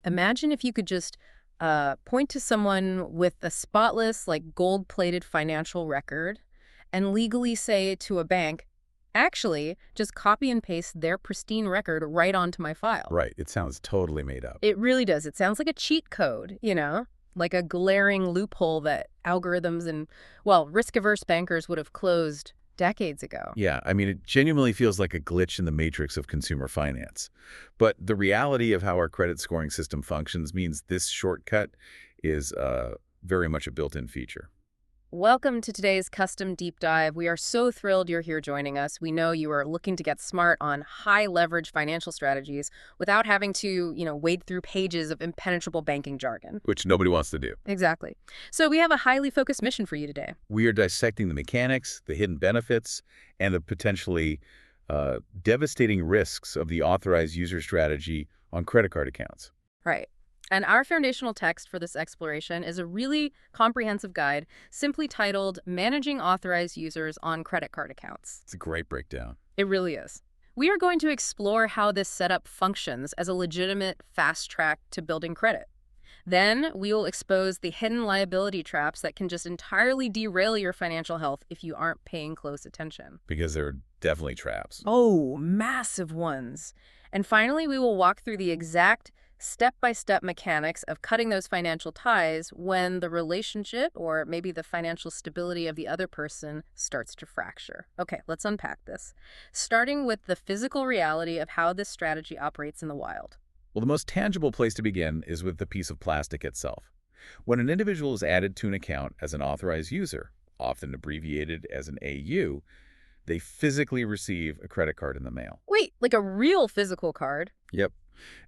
Imagine if you could just point to someone with a spotless, like gold-plated financial record and legally say to a bank, actually, just copy and paste their pristine record right onto my file. Right. It sounds totally made up. It really does. It sounds like a cheat code, like a glaring loophole that algorithms and, well, risk-averse bankers would have closed decades ago. Yeah, I mean, it genuinely feels like a glitch in the matrix of consumer finance. But the reality of how our credit scoring system functions means this shortcut is very much a built-in feature. Welcome to today's custom deep dive. We are so thrilled you're here joining us. We know you are looking to get smart on high leverage financial strategies without having to, wade through pages of impenetrable banking jargon. Which nobody wants to do. Exactly. So we have a highly focused mission for you today. We are dissecting the mechanics, the hidden benefits, and the potentially devastating risks of the authorized user strategy on credit card accounts. Right. And our foundational text for this exploration is a really comprehensive guide simply titled Managing Authorized Users on Credit Card Accounts. It's a great breakdown. It really is. We are going to explore how this setup functions as a legitimate fast track to building credit. Then we will expose the hidden liability traps that can just entirely derail your financial health if you aren't paying close attention. Because there are definitely traps. Oh, massive ones. And finally, we will walk through the exact step-by-step mechanics of cutting those financial ties when the relationship or maybe the financial stability of the other person starts to fracture. Okay, let's unpack this. Starting with the physical reality of how this strategy operates in the wild. Well, the most tangible place to begin is with the piece of plastic itself. When an individual is added to an account as an authorized user, often abbreviated as an AU, they physically receive a credit card in the mail. Wait, like a real physical card? Yep.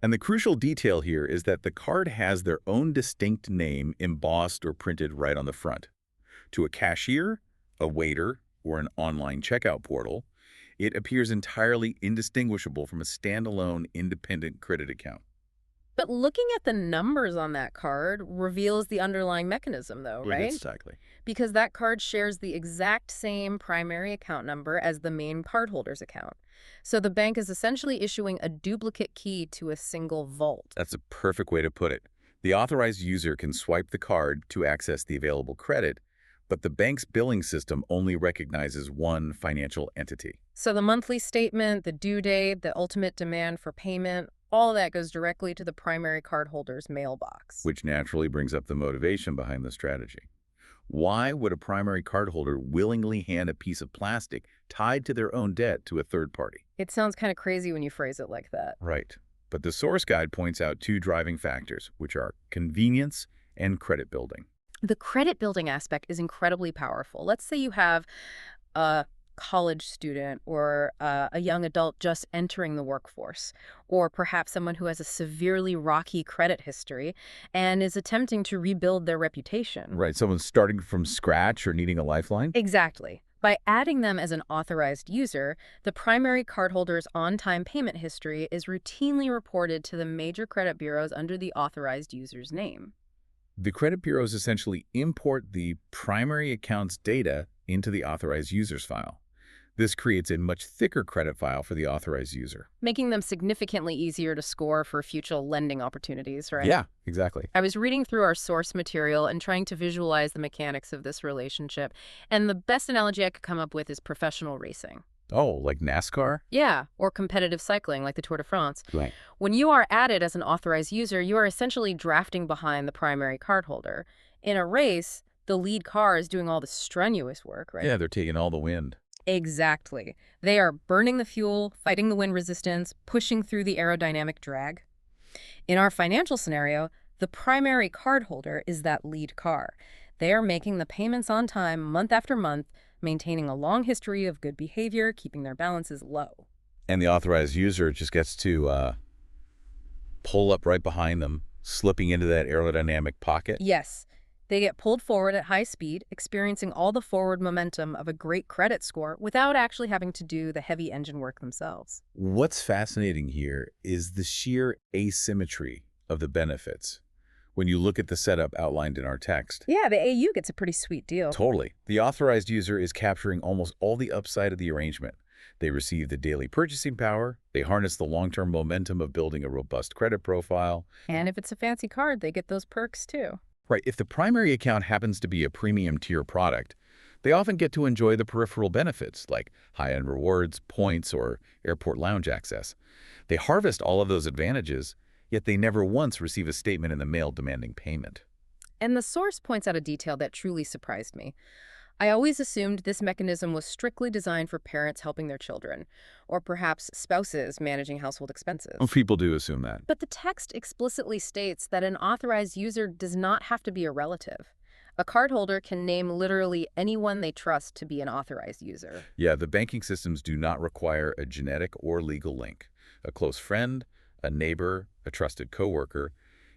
And the crucial detail here is that the card has their own distinct name embossed or printed right on the front. To a cashier, a waiter, or an online checkout portal, it appears entirely indistinguishable from a standalone independent credit account. But looking at the numbers on that card reveals the underlying mechanism, though, right? Exactly. Because that card shares the exact same primary account number as the main cardholder's account. So the bank is essentially issuing a duplicate key to a single vault. That's a perfect way to put it. The authorized user can swipe the card to access the available credit, but the bank's billing system only recognizes one financial entity. So the monthly statement, the due date, the ultimate demand for payment, all of that goes directly to the primary cardholder's mailbox. Which naturally brings up the motivation behind the strategy. Why would a primary cardholder willingly hand a piece of plastic tied to their own debt to a third party? It sounds kind of crazy when you phrase it like that. Right. But the source guide points out two driving factors, which are convenience and credit building. The credit building aspect is incredibly powerful. Let's say you have a college student or a young adult just entering the workforce, or perhaps someone who has a severely rocky credit history and is attempting to rebuild their reputation. Right. Someone's starting from scratch or needing a lifeline? Exactly. By adding them as an authorized user, the primary cardholder's on-time payment history is routinely reported to the major credit bureaus under the authorized user's name. The credit bureaus essentially import the primary account's data into the authorized user's file. This creates a much thicker credit file for the authorized user. Making them significantly easier to score for future lending opportunities, right? Yeah, exactly. I was reading through our source material and trying to visualize the mechanics of this relationship, and the best analogy I could come up with is professional racing. Oh, like NASCAR? Yeah, or competitive cycling like the Tour de France. Right. When you are added as an authorized user, you are essentially drafting behind the primary cardholder. In a race, the lead car is doing all the strenuous work, right? Yeah, they're taking all the wind. Exactly. They are burning the fuel, fighting the wind resistance, pushing through the aerodynamic drag. In our financial scenario, the primary cardholder is that lead car. They are making the payments on time month after month, maintaining a long history of good behavior, keeping their balances low. And the authorized user just gets to pull up right behind them, slipping into that aerodynamic pocket. Yes. They get pulled forward at high speed, experiencing all the forward momentum of a great credit score without actually having to do the heavy engine work themselves. What's fascinating here is the sheer asymmetry of the benefits when you look at the setup outlined in our text. Yeah, the AU gets a pretty sweet deal. Totally. The authorized user is capturing almost all the upside of the arrangement. They receive the daily purchasing power, they harness the long-term momentum of building a robust credit profile. And if it's a fancy card, they get those perks too. Right, if the primary account happens to be a premium tier product, they often get to enjoy the peripheral benefits like high-end rewards, points, or airport lounge access. They harvest all of those advantages, yet they never once receive a statement in the mail demanding payment. And the source points out a detail that truly surprised me. I always assumed this mechanism was strictly designed for parents helping their children, or perhaps spouses managing household Well, expenses. people do assume that. But the text explicitly states that an authorized user does not have to be a relative. A cardholder can name literally anyone they trust to be an authorized user. Yeah, the banking systems do not require a genetic or legal link. A close friend, a neighbor, a trusted coworker.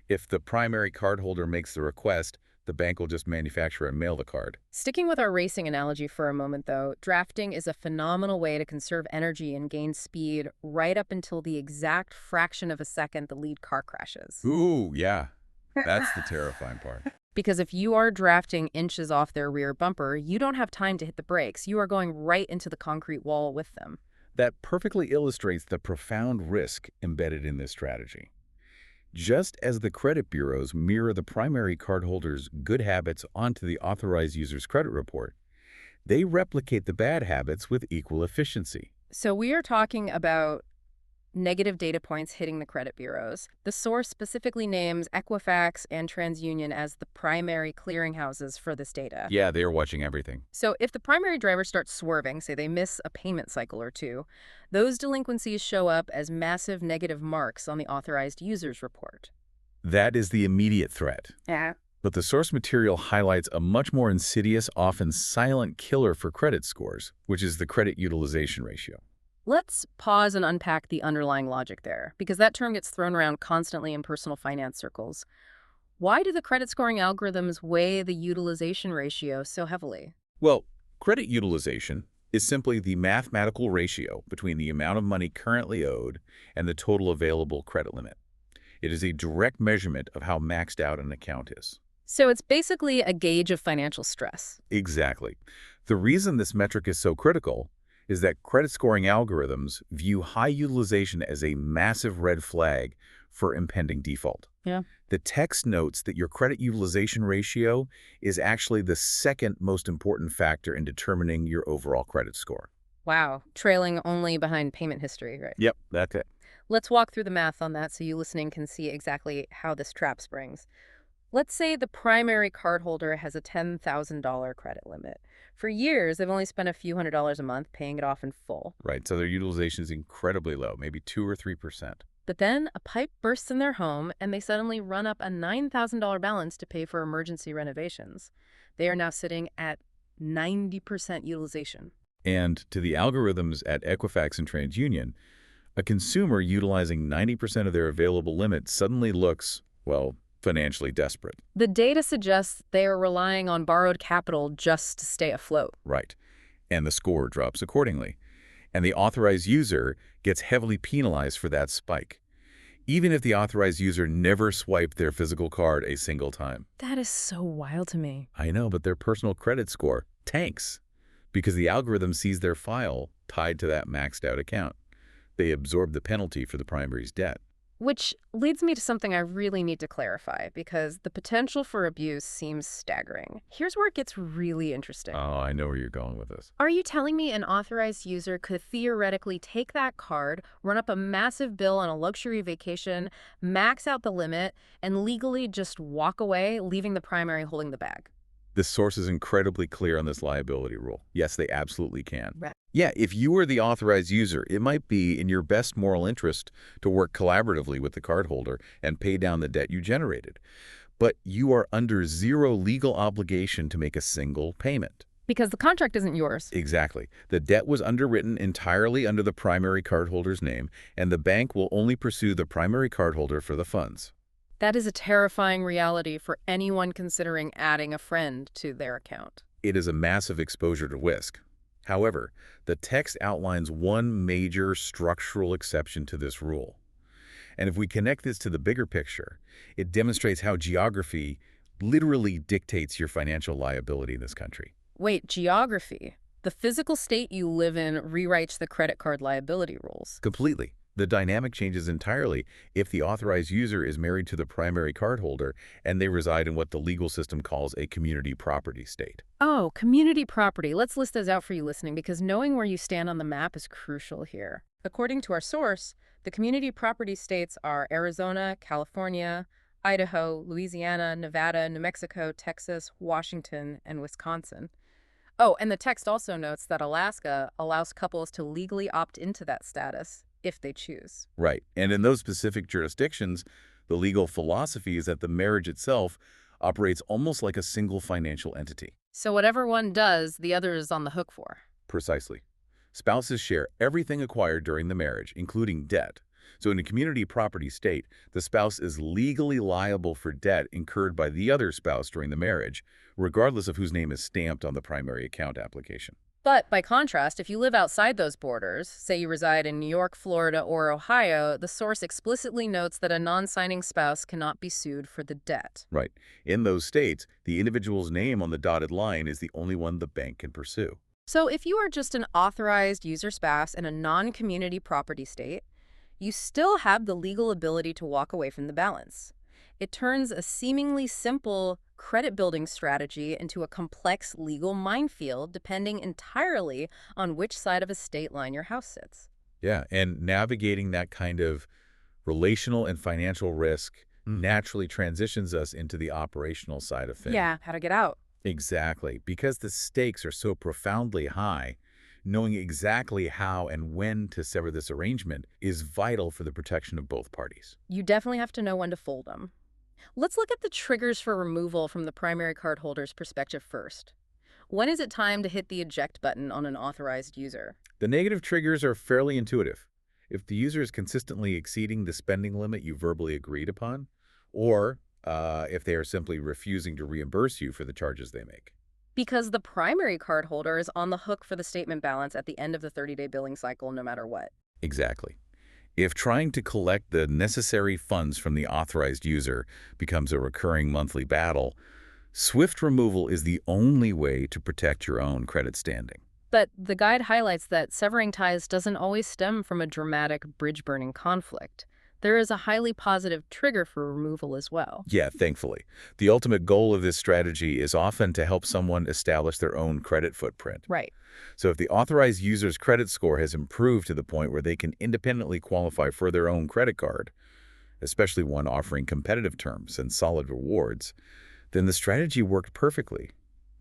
If the primary cardholder makes the request, the bank will just manufacture and mail the card. Sticking with our racing analogy for a moment, though, drafting is a phenomenal way to conserve energy and gain speed right up until the exact fraction of a second the lead car crashes. Ooh, yeah. That's the terrifying part. Because if you are drafting inches off their rear bumper, you don't have time to hit the brakes. You are going right into the concrete wall with them. That perfectly illustrates the profound risk embedded in this strategy. Just as the credit bureaus mirror the primary cardholder's good habits onto the authorized user's credit report, they replicate the bad habits with equal efficiency. So we are talking about negative data points hitting the credit bureaus. The source specifically names Equifax and TransUnion as the primary clearinghouses for this data. Yeah, they are watching everything. So if the primary driver starts swerving, say they miss a payment cycle or two, those delinquencies show up as massive negative marks on the authorized user's report. That is the immediate threat. Yeah. But the source material highlights a much more insidious, often silent killer for credit scores, which is the credit utilization ratio. Let's pause and unpack the underlying logic there, because that term gets thrown around constantly in personal finance circles. Why do the credit scoring algorithms weigh the utilization ratio so heavily? Well, credit utilization is simply the mathematical ratio between the amount of money currently owed and the total available credit limit. It is a direct measurement of how maxed out an account is. So it's basically a gauge of financial stress. Exactly. The reason this metric is so critical is that credit scoring algorithms view high utilization as a massive red flag for impending default. Yeah. The text notes that your credit utilization ratio is actually the second most important factor in determining your overall credit score. Wow, trailing only behind payment history, right? Yep, that's it. Let's walk through the math on that so you listening can see exactly how this trap springs. Let's say the primary cardholder has a $10,000 credit limit. For years, they've only spent a few $100s a month paying it off in full. Right, so their utilization is incredibly low, maybe 2 or 3%. But then a pipe bursts in their home and they suddenly run up a $9,000 balance to pay for emergency renovations. They are now sitting at 90% utilization. And to the algorithms at Equifax and TransUnion, a consumer utilizing 90% of their available limit suddenly looks, well, financially desperate. The data suggests they are relying on borrowed capital just to stay afloat. Right. And the score drops accordingly. And the authorized user gets heavily penalized for that spike, even if the authorized user never swiped their physical card a single time. That is so wild to me. I know, but their personal credit score tanks because the algorithm sees their file tied to that maxed out account. They absorb the penalty for the primary's debt. Which leads me to something I really need to clarify, because the potential for abuse seems staggering. Here's where it gets really interesting. Oh, I know where you're going with this. Are you telling me an authorized user could theoretically take that card, run up a massive bill on a luxury vacation, max out the limit, and legally just walk away, leaving the primary holding the bag? This source is incredibly clear on this liability rule. Yes, they absolutely can. Right. Yeah, if you were the authorized user, it might be in your best moral interest to work collaboratively with the cardholder and pay down the debt you generated. But you are under zero legal obligation to make a single payment. Because the contract isn't yours. Exactly. The debt was underwritten entirely under the primary cardholder's name, and the bank will only pursue the primary cardholder for the funds. That is a terrifying reality for anyone considering adding a friend to their account. It is a massive exposure to risk. However, the text outlines one major structural exception to this rule. And if we connect this to the bigger picture, it demonstrates how geography literally dictates your financial liability in this country. Wait, geography? The physical state you live in rewrites the credit card liability rules. Completely. The dynamic changes entirely if the authorized user is married to the primary cardholder and they reside in what the legal system calls a community property state. Oh, community property. Let's list those out for you listening because knowing where you stand on the map is crucial here. According to our source, the community property states are Arizona, California, Idaho, Louisiana, Nevada, New Mexico, Texas, Washington, and Wisconsin. Oh, and the text also notes that Alaska allows couples to legally opt into that status if they choose. Right. And in those specific jurisdictions, the legal philosophy is that the marriage itself operates almost like a single financial entity. So whatever one does, the other is on the hook for. Precisely. Spouses share everything acquired during the marriage, including debt. So in a community property state, the spouse is legally liable for debt incurred by the other spouse during the marriage, regardless of whose name is stamped on the primary account application. But by contrast, if you live outside those borders, say you reside in New York, Florida, or Ohio, the source explicitly notes that a non-signing spouse cannot be sued for the debt. Right. In those states, the individual's name on the dotted line is the only one the bank can pursue. So if you are just an authorized user spouse in a non-community property state, you still have the legal ability to walk away from the balance. It turns a seemingly simple credit-building strategy into a complex legal minefield depending entirely on which side of a state line your house sits. Yeah, and navigating that kind of relational and financial risk naturally transitions us into the operational side of things. Yeah, how to get out. Exactly. Because the stakes are so profoundly high, knowing exactly how and when to sever this arrangement is vital for the protection of both parties. You definitely have to know when to fold them. Let's look at the triggers for removal from the primary cardholder's perspective first. When is it time to hit the eject button on an authorized user? The negative triggers are fairly intuitive. If the user is consistently exceeding the spending limit you verbally agreed upon, or if they are simply refusing to reimburse you for the charges they make. Because the primary cardholder is on the hook for the statement balance at the end of the 30-day billing cycle no matter what. Exactly. If trying to collect the necessary funds from the authorized user becomes a recurring monthly battle, swift removal is the only way to protect your own credit standing. But the guide highlights that severing ties doesn't always stem from a dramatic bridge-burning conflict. There is a highly positive trigger for removal as well. Yeah, thankfully. The ultimate goal of this strategy is often to help someone establish their own credit footprint. Right. So if the authorized user's credit score has improved to the point where they can independently qualify for their own credit card, especially one offering competitive terms and solid rewards, then the strategy worked perfectly.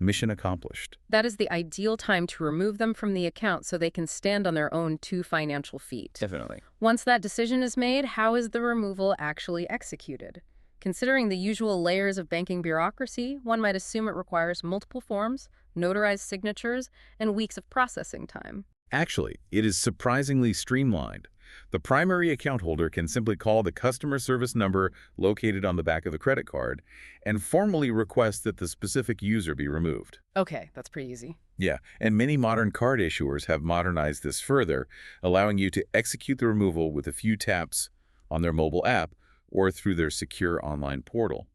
Mission accomplished. That is the ideal time to remove them from the account so they can stand on their own two financial feet. Definitely. Once that decision is made, how is the removal actually executed? Considering the usual layers of banking bureaucracy, one might assume it requires multiple forms, notarized signatures, and weeks of processing time. Actually, it is surprisingly streamlined. The primary account holder can simply call the customer service number located on the back of the credit card and formally request that the specific user be removed. Okay, that's pretty easy. Yeah, and many modern card issuers have modernized this further, allowing you to execute the removal with a few taps on their mobile app or through their secure online portal.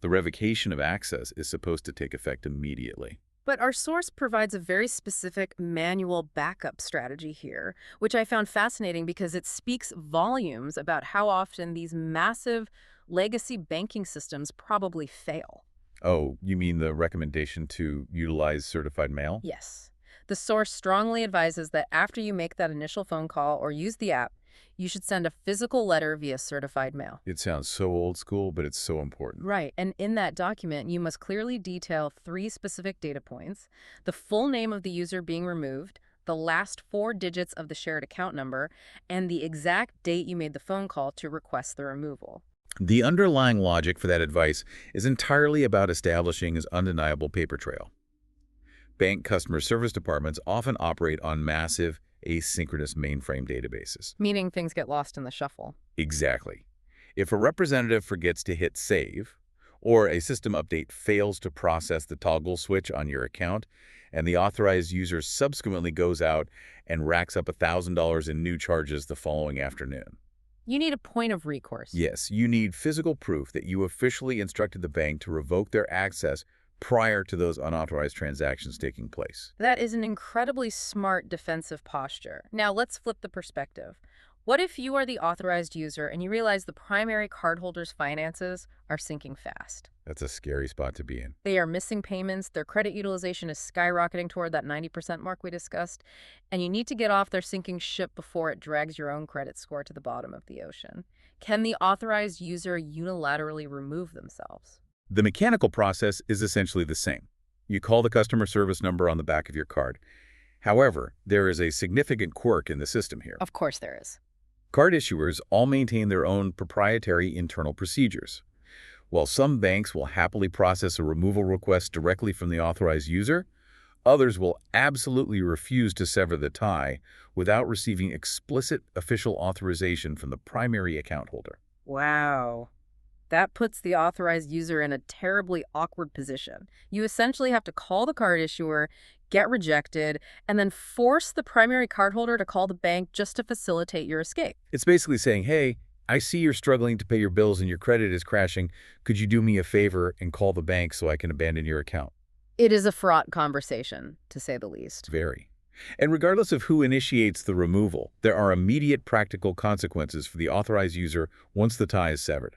The revocation of access is supposed to take effect immediately. But our source provides a very specific manual backup strategy here, which I found fascinating because it speaks volumes about how often these massive legacy banking systems probably fail. Oh, you mean the recommendation to utilize certified mail? Yes. The source strongly advises that after you make that initial phone call or use the app, you should send a physical letter via certified mail. It sounds so old school, but it's so important. Right, and in that document, you must clearly detail 3 specific data points: the full name of the user being removed, the last 4 digits of the shared account number, and the exact date you made the phone call to request the removal. The underlying logic for that advice is entirely about establishing an undeniable paper trail. Bank customer service departments often operate on massive, asynchronous mainframe databases. Meaning things get lost in the shuffle. Exactly. If a representative forgets to hit save, or a system update fails to process the toggle switch on your account, and the authorized user subsequently goes out and racks up $1,000 in new charges the following afternoon. You need a point of recourse. Yes, you need physical proof that you officially instructed the bank to revoke their access prior to those unauthorized transactions taking place. That is an incredibly smart defensive posture. Now let's flip the perspective. What if you are the authorized user and you realize the primary cardholder's finances are sinking fast? That's a scary spot to be in. They are missing payments, their credit utilization is skyrocketing toward that 90% mark we discussed, and you need to get off their sinking ship before it drags your own credit score to the bottom of the ocean. Can the authorized user unilaterally remove themselves? The mechanical process is essentially the same. You call the customer service number on the back of your card. However, there is a significant quirk in the system here. Of course there is. Card issuers all maintain their own proprietary internal procedures. While some banks will happily process a removal request directly from the authorized user, others will absolutely refuse to sever the tie without receiving explicit official authorization from the primary account holder. Wow. That puts the authorized user in a terribly awkward position. You essentially have to call the card issuer, get rejected, and then force the primary cardholder to call the bank just to facilitate your escape. It's basically saying, hey, I see you're struggling to pay your bills and your credit is crashing. Could you do me a favor and call the bank so I can abandon your account? It is a fraught conversation, to say the least. Very. And regardless of who initiates the removal, there are immediate practical consequences for the authorized user once the tie is severed.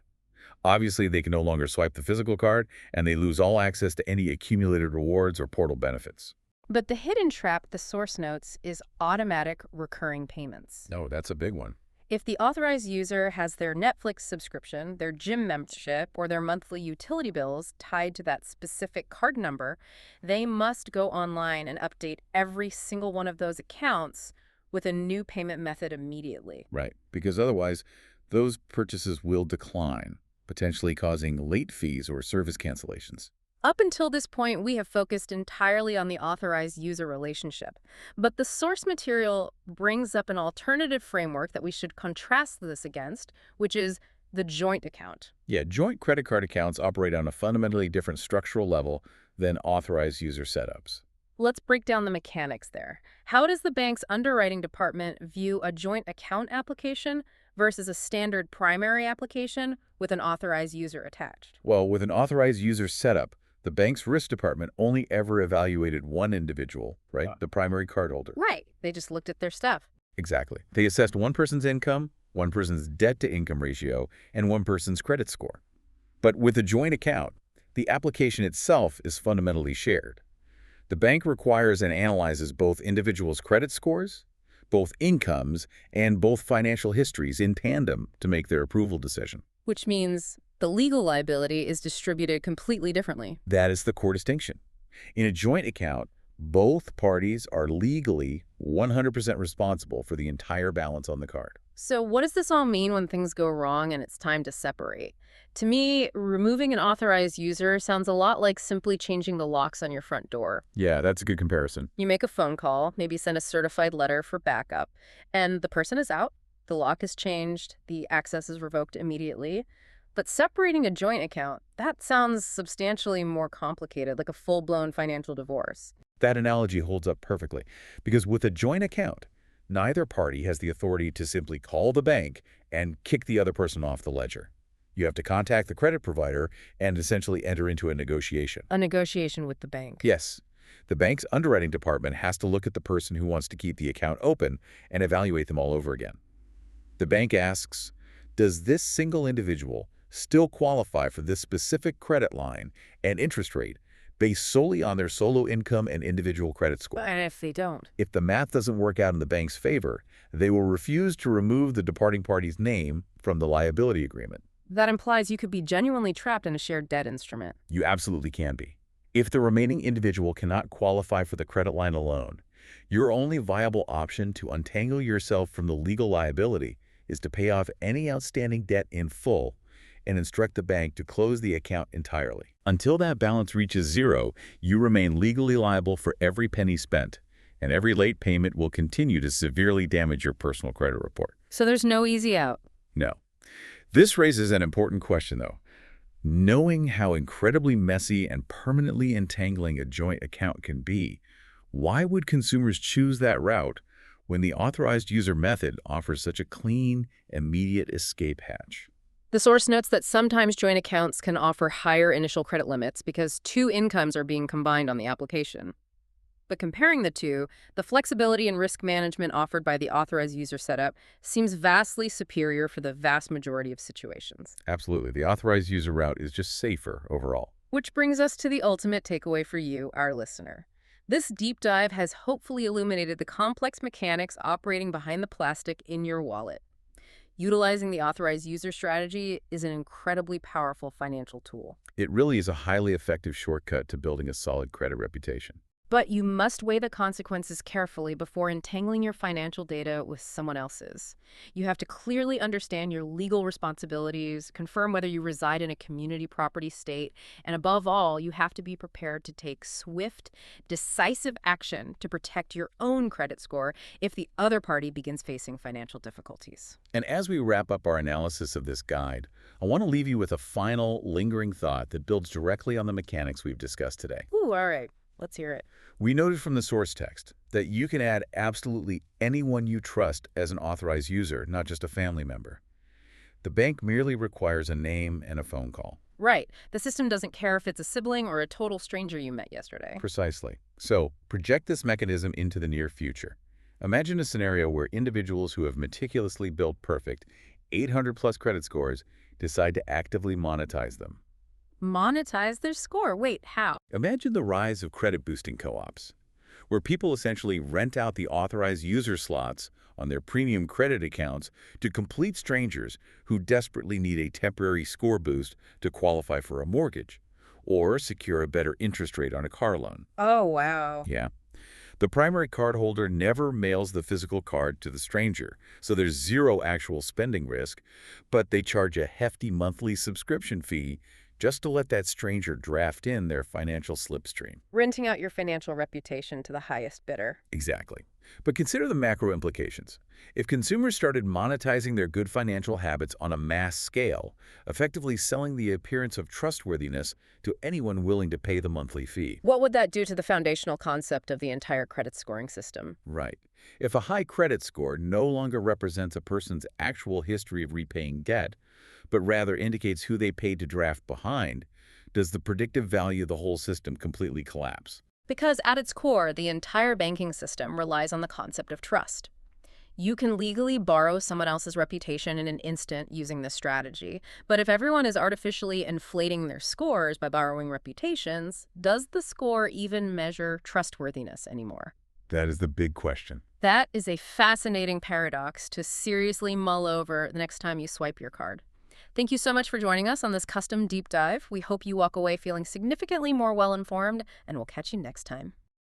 Obviously, they can no longer swipe the physical card, and they lose all access to any accumulated rewards or portal benefits. But the hidden trap the source notes is automatic recurring payments. No, that's a big one. If the authorized user has their Netflix subscription, their gym membership, or their monthly utility bills tied to that specific card number, they must go online and update every single one of those accounts with a new payment method immediately. Right, because otherwise, those purchases will decline, potentially causing late fees or service cancellations. Up until this point, we have focused entirely on the authorized user relationship. But the source material brings up an alternative framework that we should contrast this against, which is the joint account. Yeah, joint credit card accounts operate on a fundamentally different structural level than authorized user setups. Let's break down the mechanics there. How does the bank's underwriting department view a joint account application versus a standard primary application with an authorized user attached? Well, with an authorized user setup, the bank's risk department only ever evaluated one individual, right? The primary cardholder. Right. They just looked at their stuff. Exactly. They assessed one person's income, one person's debt-to-income ratio, and one person's credit score. But with a joint account, the application itself is fundamentally shared. The bank requires and analyzes both individuals' credit scores, both incomes, and both financial histories in tandem to make their approval decision. Which means the legal liability is distributed completely differently. That is the core distinction. In a joint account, both parties are legally 100% responsible for the entire balance on the card. So what does this all mean when things go wrong and it's time to separate? To me, removing an authorized user sounds a lot like simply changing the locks on your front door. Yeah, that's a good comparison. You make a phone call, maybe send a certified letter for backup, and the person is out, the lock is changed, the access is revoked immediately. But separating a joint account, that sounds substantially more complicated, like a full-blown financial divorce. That analogy holds up perfectly, because with a joint account, neither party has the authority to simply call the bank and kick the other person off the ledger. You have to contact the credit provider and essentially enter into a negotiation. A negotiation with the bank. Yes. The bank's underwriting department has to look at the person who wants to keep the account open and evaluate them all over again. The bank asks, does this single individual still qualify for this specific credit line and interest rate based solely on their solo income and individual credit score? And if they don't? If the math doesn't work out in the bank's favor, they will refuse to remove the departing party's name from the liability agreement. That implies you could be genuinely trapped in a shared debt instrument. You absolutely can be. If the remaining individual cannot qualify for the credit line alone, your only viable option to untangle yourself from the legal liability is to pay off any outstanding debt in full and instruct the bank to close the account entirely. Until that balance reaches zero, you remain legally liable for every penny spent, and every late payment will continue to severely damage your personal credit report. So there's no easy out. No. This raises an important question, though. Knowing how incredibly messy and permanently entangling a joint account can be, why would consumers choose that route when the authorized user method offers such a clean, immediate escape hatch? The source notes that sometimes joint accounts can offer higher initial credit limits because two incomes are being combined on the application. But comparing the two, the flexibility and risk management offered by the authorized user setup seems vastly superior for the vast majority of situations. Absolutely. The authorized user route is just safer overall. Which brings us to the ultimate takeaway for you, our listener. This deep dive has hopefully illuminated the complex mechanics operating behind the plastic in your wallet. Utilizing the authorized user strategy is an incredibly powerful financial tool. It really is a highly effective shortcut to building a solid credit reputation. But you must weigh the consequences carefully before entangling your financial data with someone else's. You have to clearly understand your legal responsibilities, confirm whether you reside in a community property state, and above all, you have to be prepared to take swift, decisive action to protect your own credit score if the other party begins facing financial difficulties. And as we wrap up our analysis of this guide, I want to leave you with a final, lingering thought that builds directly on the mechanics we've discussed today. Ooh, all right. Let's hear it. We noted from the source text that you can add absolutely anyone you trust as an authorized user, not just a family member. The bank merely requires a name and a phone call. Right. The system doesn't care if it's a sibling or a total stranger you met yesterday. Precisely. So, project this mechanism into the near future. Imagine a scenario where individuals who have meticulously built perfect 800-plus credit scores decide to actively monetize them. Monetize their score. Wait, how? Imagine the rise of credit-boosting co-ops, where people essentially rent out the authorized user slots on their premium credit accounts to complete strangers who desperately need a temporary score boost to qualify for a mortgage or secure a better interest rate on a car loan. Oh, wow. Yeah. The primary cardholder never mails the physical card to the stranger, so there's zero actual spending risk, but they charge a hefty monthly subscription fee just to let that stranger draft in their financial slipstream. Renting out your financial reputation to the highest bidder. Exactly. But consider the macro implications. If consumers started monetizing their good financial habits on a mass scale, effectively selling the appearance of trustworthiness to anyone willing to pay the monthly fee. What would that do to the foundational concept of the entire credit scoring system? Right. If a high credit score no longer represents a person's actual history of repaying debt, but rather indicates who they paid to draft behind, does the predictive value of the whole system completely collapse? Because at its core, the entire banking system relies on the concept of trust. You can legally borrow someone else's reputation in an instant using this strategy, but if everyone is artificially inflating their scores by borrowing reputations, does the score even measure trustworthiness anymore? That is the big question. That is a fascinating paradox to seriously mull over the next time you swipe your card. Thank you so much for joining us on this custom deep dive. We hope you walk away feeling significantly more well-informed, and we'll catch you next time.